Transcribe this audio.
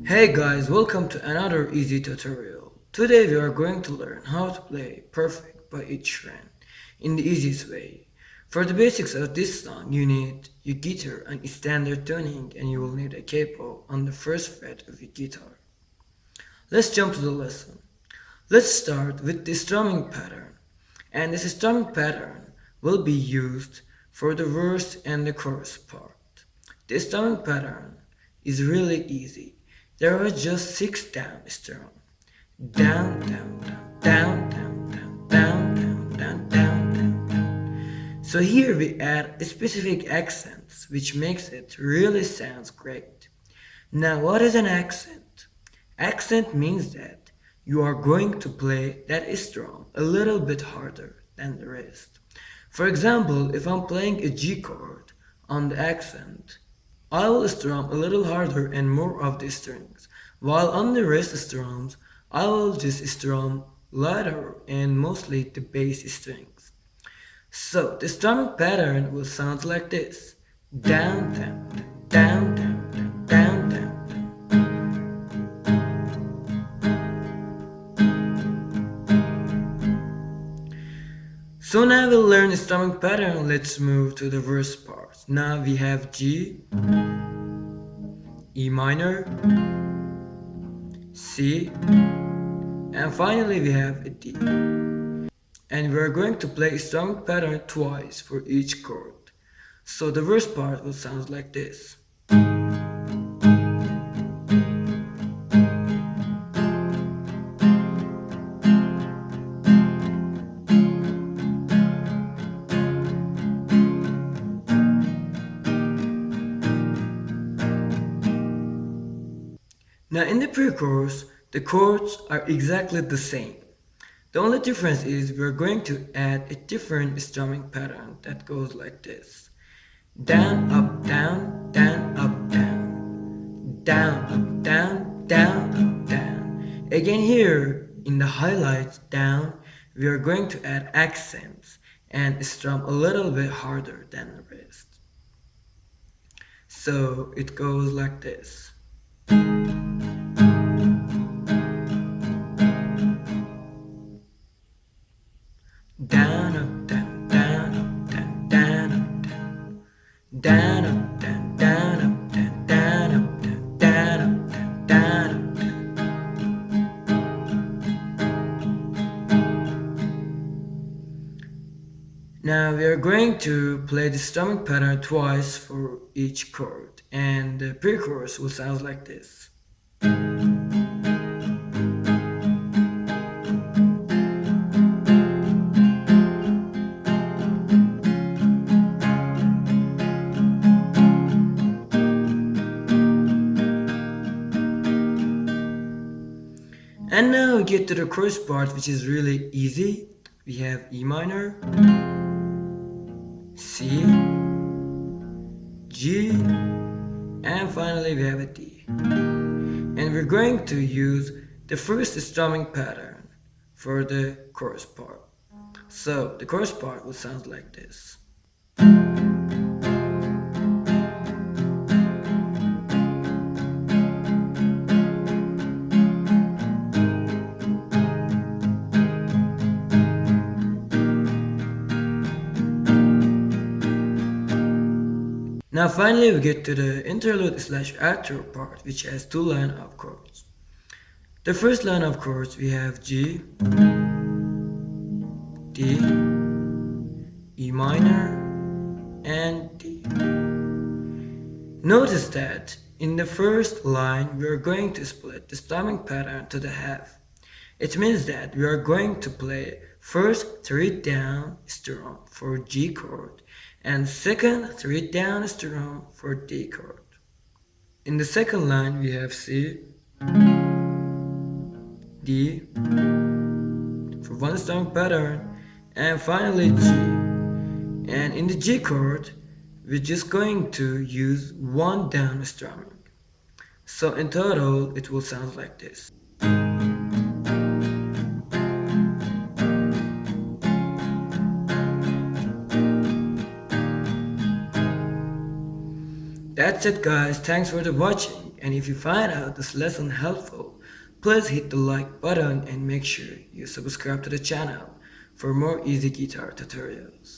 Hey guys, welcome to another easy tutorial. Today we are going to learn how to play Perfect by Sheeran in the easiest way. For the basics of this song, you need your guitar and standard tuning, and you will need a capo on the first fret of your guitar. Let's jump to the lesson. Let's start with the strumming pattern, and this strumming pattern will be used for the verse and the chorus part. The strumming pattern is really easy. There are just 6 down strum. Down, down, down, down, down, down, down, down, down, down, down. So here we add specific accents, which makes it really sounds great. Now what is an accent? Accent means that you are going to play that strum a little bit harder than the rest. For example, if I'm playing a G chord on the accent, I will strum a little harder and more of the strings, while on the rest strums, I will just strum lighter and mostly the bass strings. So the strumming pattern will sound like this: down, down, down, down, down, down, So now we'll learn the strumming pattern. Let's move to the verse part. Now we have G, E minor, C, and finally we have a D. And we're going to play a strumming pattern twice for each chord. So the verse part will sound like this. Now in the pre-chorus, the chords are exactly the same. The only difference is we're going to add a different strumming pattern that goes like this: down, up, down, down, up, down, down, up, down, down, up, down. Again here in the highlights down, we are going to add accents and strum a little bit harder than the rest. So it goes like this. Down, up, down, down, up, down, down, up, down. Down, up, down, down, up, down, down, up, down, down, up, down, down, up, down. Now we are going to play the strumming pattern twice for each chord, and the pre-chorus will sound like this. And now we get to the chorus part, which is really easy. We have E minor, C, G, and finally we have a D. And we're going to use the first strumming pattern for the chorus part. So the chorus part will sound like this. Now finally we get to the interlude slash outro part, which has 2 lines of chords. The first line of chords we have G, D, E minor, and D. Notice that in the first line we are going to split the strumming pattern to the half. It means that we are going to play first 3 down strum for G chord and second 3 down strum for D chord. In the second line we have C, D for 1 strumming pattern, and finally G. And in the G chord we're just going to use 1 down strumming. So in total it will sound like this. That's it guys, thanks for the watching. And if you find out this lesson helpful, please hit the like button and make sure you subscribe to the channel for more easy guitar tutorials.